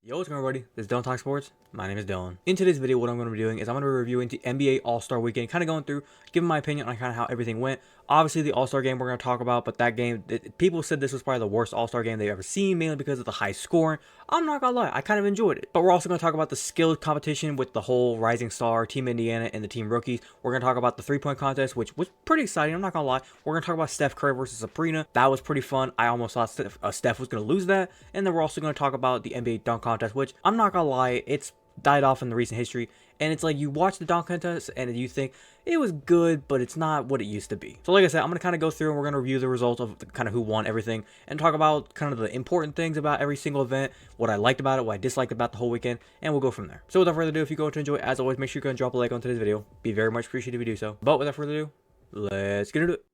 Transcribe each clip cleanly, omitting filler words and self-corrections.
Yo, what's going on, everybody? This is Dylan Talk Sports. My name is Dylan. In today's video, what I'm going to be doing is I'm going to be reviewing the NBA All-Star Weekend, kind of going through, giving my opinion on kind of how everything went. Obviously, the All-Star game we're going to talk about, but that game, people said this was probably the worst All-Star game they've ever seen, mainly because of the high scoring. I'm not going to lie, I kind of enjoyed it. But we're also going to talk about the skill competition with the whole Rising Star, Team Indiana, and the Team Rookies. We're going to talk about the three-point contest, which was pretty exciting, I'm not going to lie. We're going to talk about Steph Curry versus Sabrina. That was pretty fun. I almost thought Steph was going to lose that. And then we're also going to talk about the NBA dunk contest, which I'm not going to lie, it's died off in the recent history, and it's like you watch the dunk contest and you think it was good, but it's not what it used to be. So like I said, I'm gonna kind of go through and we're gonna review the results of kind of who won everything and talk about kind of the important things about every single event, what I liked about it, what I disliked about the whole weekend, and we'll go from there. So without further ado, if you go to enjoy, as always, make sure you go and drop a like on today's video. Be very much appreciated if you do so. But without further ado, let's get into it.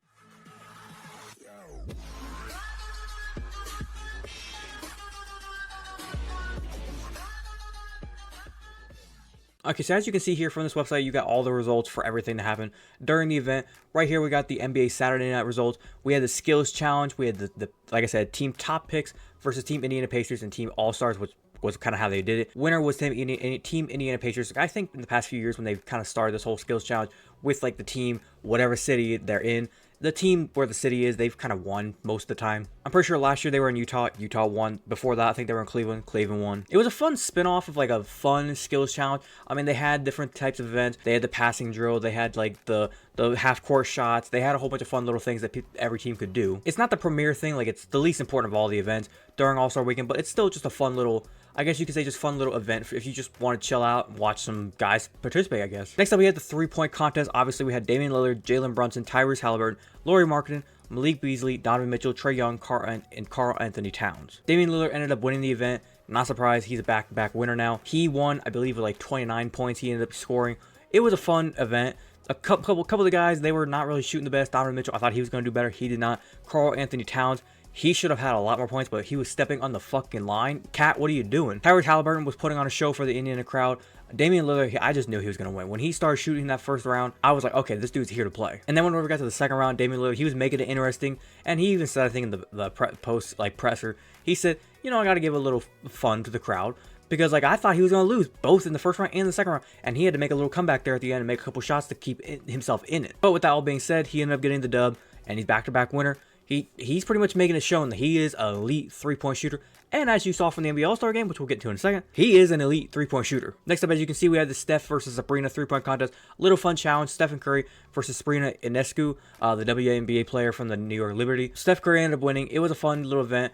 Okay, so as you can see here from this website, you got all the results for everything that happened during the event. Right here, we got the NBA Saturday night results. We had the skills challenge. We had the like I said, team top picks versus Team Indiana Pacers and Team All-Stars, which was kind of how they did it. Winner was Team Indiana Pacers. I think in the past few years when they've kind of started this whole skills challenge with like the team, whatever city they're in, the team where the city is, they've kind of won most of the time. I'm pretty sure last year they were in Utah. Utah won. Before that, I think they were in Cleveland. Cleveland won. It was a fun spin-off of like a fun skills challenge. I mean, they had different types of events. They had the passing drill. They had like the half-court shots. They had a whole bunch of fun little things that every team could do. It's not the premier thing. Like, it's the least important of all the events during All-Star Weekend, but it's still just a fun little, I guess you could say, just fun little event if you just want to chill out and watch some guys participate, I guess. Next up, we had the three-point contest. Obviously, we had Damian Lillard, Jalen Brunson, Tyrese Halliburton, Lauri Markkanen, Malik Beasley, Donovan Mitchell, Trae Young, and Karl Anthony Towns. Damian Lillard ended up winning the event. Not surprised. He's a back-to-back winner now. He won, I believe, with like 29 points he ended up scoring. It was a fun event. A couple of the guys, they were not really shooting the best. Donovan Mitchell, I thought he was going to do better. He did not. Karl Anthony Towns, he should have had a lot more points, but he was stepping on the fucking line. Cat, what are you doing? Tyrese Halliburton was putting on a show for the Indiana crowd. Damian Lillard, I just knew he was going to win. When he started shooting that first round, I was like, okay, this dude's here to play. And then when we got to the second round, Damian Lillard, he was making it interesting. And he even said, I think in the post presser, he said, you know, I got to give a little fun to the crowd. Because, like, I thought he was going to lose both in the first round and the second round. And he had to make a little comeback there at the end and make a couple shots to keep himself in it. But with that all being said, he ended up getting the dub. And he's back-to-back winner. He's pretty much making it shown that he is an elite three-point shooter. And as you saw from the NBA All-Star game, which we'll get to in a second, he is an elite three-point shooter. Next up, as you can see, we had the Steph versus Sabrina three-point contest. Little fun challenge. Stephen Curry versus Sabrina Ionescu, the WNBA player from the New York Liberty. Steph Curry ended up winning. It was a fun little event.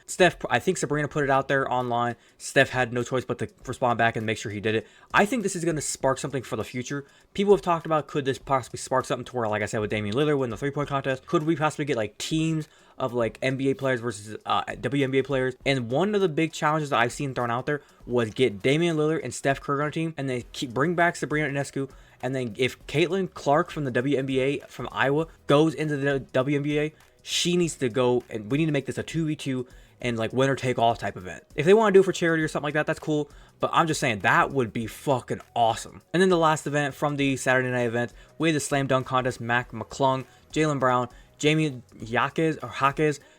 I think Sabrina put it out there online. Steph had no choice but to respond back and make sure he did it. I think this is going to spark something for the future. People have talked about, could this possibly spark something to where, like I said, with Damian Lillard win the three-point contest, could we possibly get like teams of like NBA players versus WNBA players? And one of the big challenges that I've seen thrown out there was get Damian Lillard and Steph Curry on a team, and then bring back Sabrina Ionescu. And then if Caitlin Clark from the WNBA from Iowa goes into the WNBA, she needs to go, and we need to make this a 2v2 and like winner take all type event. If they want to do it for charity or something like that, that's cool. But I'm just saying that would be fucking awesome. And then the last event from the Saturday night event, we had the slam dunk contest. Mac McClung, Jaylen Brown, Jamie Jaquez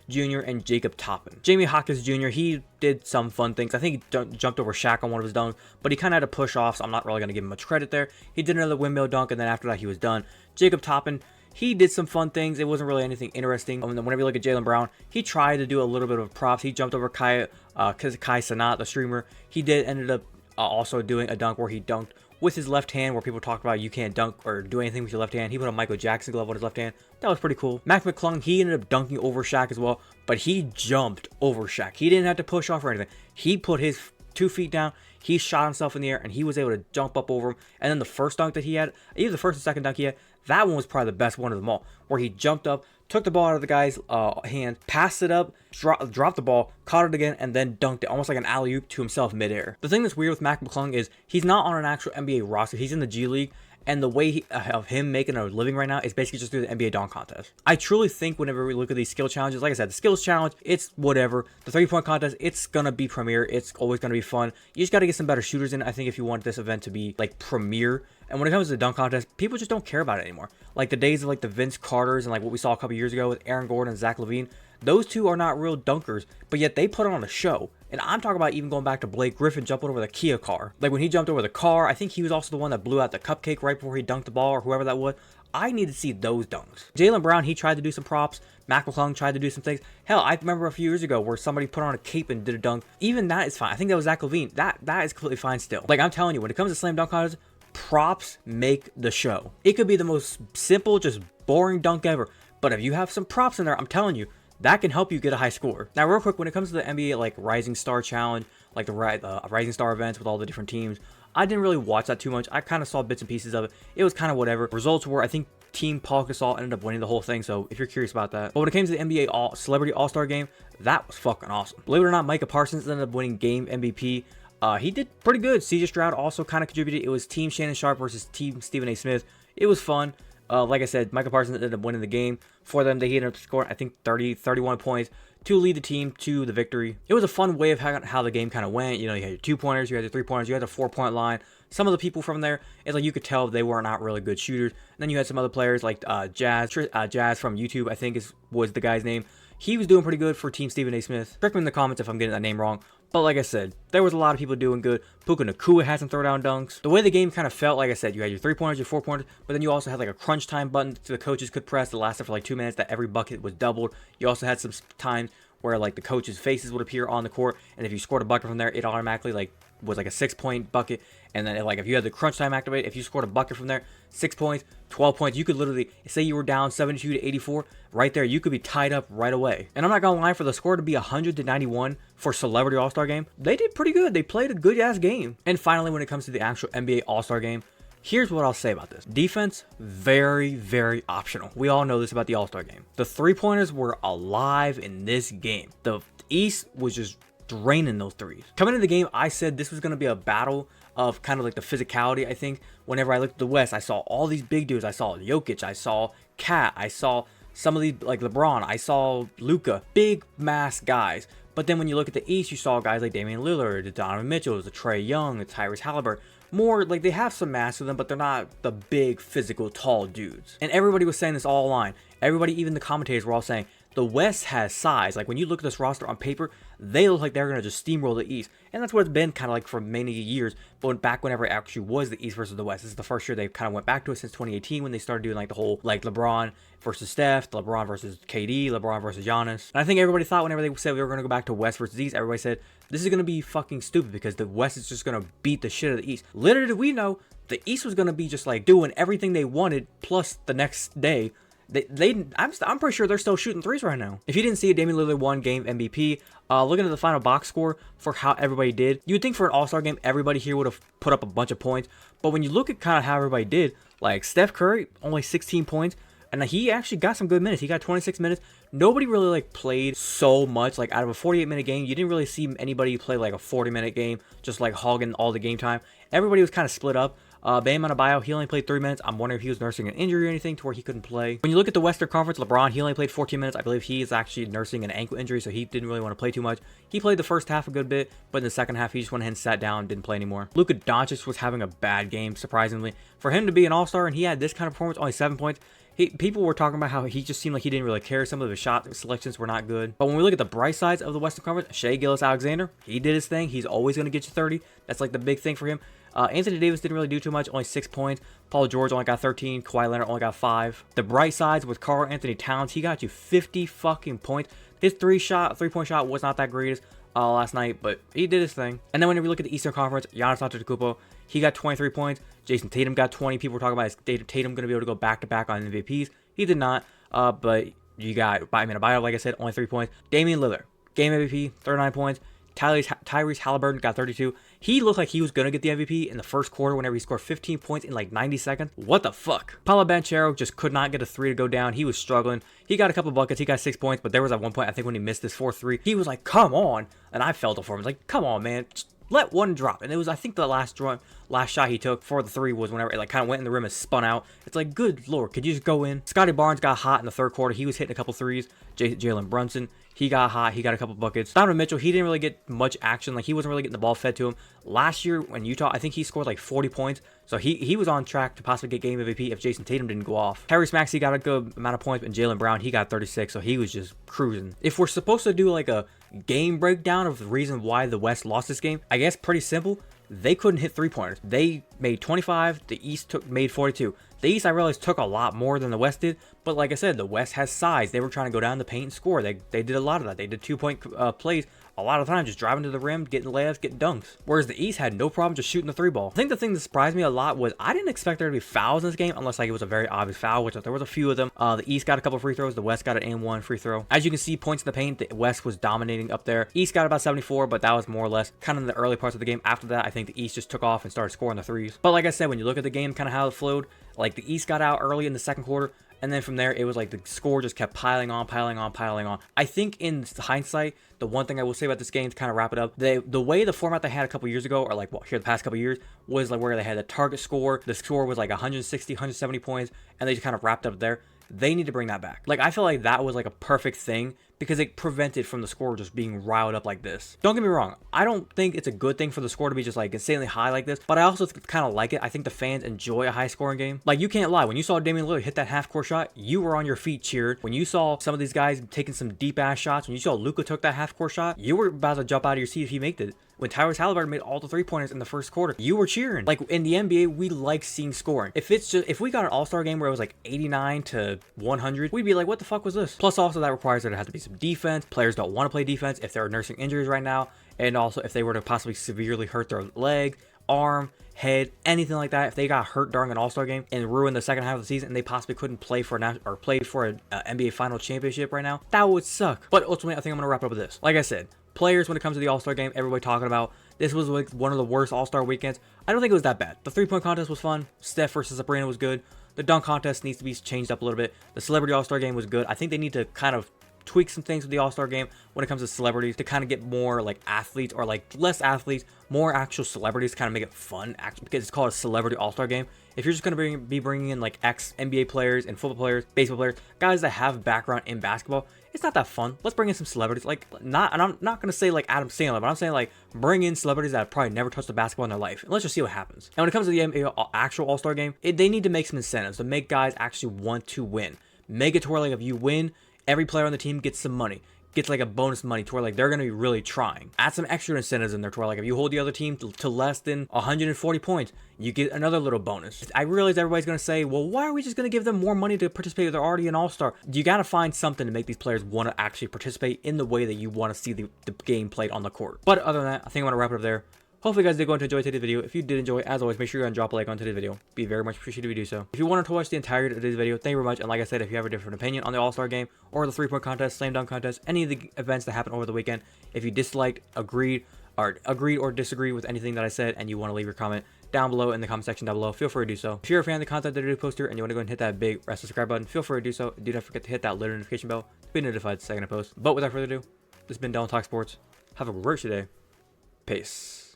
Jr., and Jacob Toppin. Jamie Jaquez Jr., he did some fun things. I think he jumped over Shaq on one of his dunks, but he kind of had to push off, so I'm not really going to give him much credit there. He did another windmill dunk, and then after that, he was done. Jacob Toppin, he did some fun things. It wasn't really anything interesting. Whenever you look at Jaylen Brown, he tried to do a little bit of props. He jumped over Kai Sanat, the streamer. He ended up also doing a dunk where he dunked with his left hand, where people talk about you can't dunk or do anything with your left hand. He put a Michael Jackson glove on his left hand. That was pretty cool. Mac McClung, he ended up dunking over Shaq as well, but he jumped over Shaq. He didn't have to push off or anything. He put his 2 feet down, he shot himself in the air, and he was able to jump up over him. And then the first dunk that he had, either the first or second dunk he had, that one was probably the best one of them all, where he jumped up, took the ball out of the guy's hand, passed it up, dropped the ball, caught it again, and then dunked it, almost like an alley-oop to himself midair. The thing that's weird with Mac McClung is he's not on an actual NBA roster. He's in the G League, and the way of him making a living right now is basically just through the NBA dunk contest. I truly think whenever we look at these skill challenges, like I said, the skills challenge, it's whatever. The three-point contest, it's gonna be premier. It's always gonna be fun. You just gotta get some better shooters in, I think, if you want this event to be like premier. And when it comes to the dunk contest, people just don't care about it anymore. Like the days of like the Vince Carters and like what we saw a couple years ago with Aaron Gordon and Zach LaVine, Those two are not real dunkers, but yet they put on a show. And I'm talking about even going back to Blake Griffin jumping over the Kia car. Like when he jumped over the car, I think he was also the one that blew out the cupcake right before he dunked the ball, or whoever that was. I need to see those dunks. Jaylen Brown, he tried to do some props. Mac McClung tried to do some things. Hell, I remember a few years ago where somebody put on a cape and did a dunk. Even that is fine. I think that was Zach LaVine. That is completely fine still. Like I'm telling you, when it comes to slam dunk contests, props make the show. It could be the most simple, just boring dunk ever. But if you have some props in there, I'm telling you, that can help you get a high score. Now, real quick, when it comes to the NBA like Rising Star Challenge, like the Rising Star events with all the different teams, I didn't really watch that too much. I kind of saw bits and pieces of it. It was kind of whatever. Results were, I think, Team Paul Gasol ended up winning the whole thing, so if you're curious about that. But when it came to the NBA Celebrity All-Star Game, that was fucking awesome. Believe it or not, Micah Parsons ended up winning Game MVP. He did pretty good. CJ Stroud also kind of contributed. It was Team Shannon Sharp versus Team Stephen A. Smith. It was fun. Like I said, Micah Parsons ended up winning the game. For them, they ended up scoring, I think, 31 points to lead the team to the victory. It was a fun way of how the game kind of went. You know, you had your 2-pointers, you had your 3-pointers, you had the 4-point line. Some of the people from there, it's like you could tell they were not really good shooters. And then you had some other players like Jazz from YouTube, I think was the guy's name. He was doing pretty good for Team Stephen A. Smith. Correct me in the comments if I'm getting that name wrong. But like I said, there was a lot of people doing good. Puka Nacua had some throwdown dunks. The way the game kind of felt, like I said, you had your 3-pointers, your 4-pointers, but then you also had like a crunch time button that the coaches could press that lasted for like 2 minutes, that every bucket was doubled. You also had some times where like the coaches' faces would appear on the court, and if you scored a bucket from there, it automatically like was like a 6-point bucket. And then like if you had the crunch time activated, if you scored a bucket from there, 6 points, 12 points, you could literally say you were down 72 to 84 right there, you could be tied up right away. And I'm not gonna lie, for the score to be 100 to 91 for Celebrity All-Star Game, they did pretty good. They played a good ass game. And finally, when it comes to the actual NBA All-Star Game, here's what I'll say about this. Defense, very, very optional. We all know this about the All-Star Game. The 3-pointers were alive in this game. The East was just draining those threes. Coming into the game, I said this was going to be a battle of kind of like the physicality. I think whenever I looked at the West, I saw all these big dudes. I saw Jokic, I saw Kat, I saw some of these like LeBron, I saw Luka, big mass guys. But then when you look at the East, you saw guys like Damian Lillard, the Donovan Mitchell, the Trae Young, the Tyrese Halliburton. More like they have some mass to them, but they're not the big physical tall dudes. And everybody was saying this all online. Everybody, even the commentators, were all saying the West has size. Like when you look at this roster on paper, they look like they're going to just steamroll the East. And that's what it's been kind of like for many years. But back whenever it actually was the East versus the West, this is the first year they kind of went back to it since 2018 when they started doing like the whole like LeBron versus Steph, LeBron versus KD, LeBron versus Giannis. And I think everybody thought whenever they said we were going to go back to West versus East, everybody said this is going to be fucking stupid because the West is just going to beat the shit out of the East. Little did we know the East was going to be just like doing everything they wanted, plus the next day I'm pretty sure they're still shooting threes right now. If you didn't see it, Damian Lillard won game MVP. Looking at the final box score for how everybody did, you would think for an All-Star game, everybody here would have put up a bunch of points. But when you look at kind of how everybody did, like Steph Curry, only 16 points. And he actually got some good minutes. He got 26 minutes. Nobody really like played so much. Like out of a 48-minute game, you didn't really see anybody play like a 40-minute game, just like hogging all the game time. Everybody was kind of split up. Bam Adebayo, he only played 3 minutes. I'm wondering if he was nursing an injury or anything to where he couldn't play. When you look at the Western Conference, LeBron, he only played 14 minutes. I believe he is actually nursing an ankle injury, so he didn't really want to play too much. He played the first half a good bit, but in the second half, he just went ahead and sat down and didn't play anymore. Luka Doncic was having a bad game, surprisingly. For him to be an all-star and he had this kind of performance, only 7 points, people were talking about how he just seemed like he didn't really care. Some of his shot selections were not good. But when we look at the bright sides of the Western Conference, Shai Gilgeous-Alexander, he did his thing. He's always going to get you 30. That's like the big thing for him. Anthony Davis didn't really do too much, only 6 points. Paul George only got 13. Kawhi Leonard only got 5. The bright sides with Karl Anthony Towns, he got you 50 fucking points. His 3-point shot was not that greatest last night, but he did his thing. And then whenever we look at the Eastern Conference, Giannis Antetokounmpo, he got 23 points. Jason Tatum got 20. People were talking about is Tatum going to be able to go back-to-back on MVPs. He did not, but you got Bam Adebayo, like I said, only 3 points. Damian Lillard, game MVP, 39 points. Tyrese Halliburton got 32. He looked like he was going to get the MVP in the first quarter whenever he scored 15 points in like 90 seconds. What the fuck? Paolo Banchero just could not get a 3 to go down. He was struggling. He got a couple buckets. He got 6 points, but there was at one point, I think when he missed this 4-3, he was like, come on. And I felt it for him. I was like, come on, man. Just let one drop, and it was, I think, the last shot he took for the three was whenever it like kind of went in the rim and spun out. It's like, good lord, could you just go in? Scotty Barnes got hot in the third quarter. He was hitting a couple threes. Jalen Brunson, he got hot. He got a couple buckets. Donovan Mitchell, he didn't really get much action. Like, he wasn't really getting the ball fed to him. Last year when Utah, I think he scored like 40 points. So he was on track to possibly get game MVP if Jason Tatum didn't go off. Tyrese Maxey got a good amount of points, and Jaylen Brown, he got 36, so he was just cruising. If we're supposed to do like a game breakdown of the reason why the West lost this game, I guess pretty simple. They couldn't hit three-pointers. They made 25. The East made 42. The East, I realized, took a lot more than the West did. But like I said, the West has size. They were trying to go down the paint and score. They did a lot of that. They did two-point plays a lot of times, just driving to the rim, getting layups, getting dunks. Whereas the East had no problem just shooting the three ball. I think the thing that surprised me a lot was I didn't expect there to be fouls in this game unless like it was a very obvious foul, which there was a few of them. The East got a couple free throws. The West got an and one free throw. As you can see, points in the paint, the West was dominating up there. East got about 74, but that was more or less kind of in the early parts of the game. After that, I think the East just took off and started scoring the threes. But like I said, when you look at the game, kind of how it flowed, like the East got out early in the second quarter. And then from there, it was like the score just kept piling on, piling on, piling on. I think in hindsight, the one thing I will say about this game to kind of wrap it up, the way the format they had a couple years ago, or like here the past couple years, was like where they had the target score. The score was like 160, 170 points, and they just kind of wrapped up there. They need to bring that back. Like, I feel like that was like a perfect thing because it prevented from the score just being riled up like this. Don't get me wrong. I don't think it's a good thing for the score to be just like insanely high like this, but I also kind of like it. I think the fans enjoy a high scoring game. Like, you can't lie. When you saw Damian Lillard hit that half court shot, you were on your feet cheered. When you saw some of these guys taking some deep ass shots, when you saw Luka took that half court shot, you were about to jump out of your seat if he made it. When Tyrese Halliburton made all the 3-pointers in the first quarter, you were cheering. Like, in the NBA, we like seeing scoring. If we got an all-star game where it was like 89 to 100, we'd be like, what the fuck was this? Plus, also, that requires there to have to be some defense. Players don't want to play defense if they're nursing injuries right now. And also, if they were to possibly severely hurt their leg, arm, head, anything like that, if they got hurt during an all-star game and ruined the second half of the season and they possibly couldn't play for an NBA final championship right now, that would suck. But ultimately, I think I'm going to wrap up with this. Like I said, players, when it comes to the all-star game, everybody talking about this was like one of the worst all-star weekends. I don't think it was that bad. The three-point contest was fun. Steph versus Sabrina was good. The dunk contest needs to be changed up a little bit. The celebrity all-star game was good. I think they need to kind of tweak some things with the all-star game when it comes to celebrities to kind of get more like athletes, or like less athletes, more actual celebrities, kind of make it fun, because it's called a celebrity all-star game. If you're just going to be bringing in like ex-NBA players and football players, baseball players, guys that have background in basketball, it's not that fun. Let's bring in some celebrities. And I'm not going to say like Adam Sandler, but I'm saying like bring in celebrities that have probably never touched a basketball in their life. And let's just see what happens. And when it comes to the NBA actual all-star game, they need to make some incentives to make guys actually want to win. Make it to where like if you win, every player on the team gets some money. Gets like a bonus money to where like they're going to be really trying. Add some extra incentives in there to where like if you hold the other team to less than 140 points, you get another little bonus. I realize everybody's going to say, well, why are we just going to give them more money to participate if they're already an all-star? You got to find something to make these players want to actually participate in the way that you want to see the game played on the court. But other than that, I think I'm going to wrap it up there. Hopefully you guys did go on to enjoy today's video. If you did enjoy, as always, make sure you go and drop a like on today's video. Be very much appreciated if you do so. If you wanted to watch the entirety of today's video, thank you very much. And like I said, if you have a different opinion on the All-Star game or the 3-point contest, slam dunk contest, any of the events that happened over the weekend, if you disliked, agreed or disagreed with anything that I said, and you want to leave your comment down below in the comment section down below, feel free to do so. If you're a fan of the content that I do post here and you want to go and hit that big red subscribe button, feel free to do so. Do not forget to hit that little notification bell to be notified the second I post. But without further ado, this has been Dylan Talk Sports. Have a great day. Peace.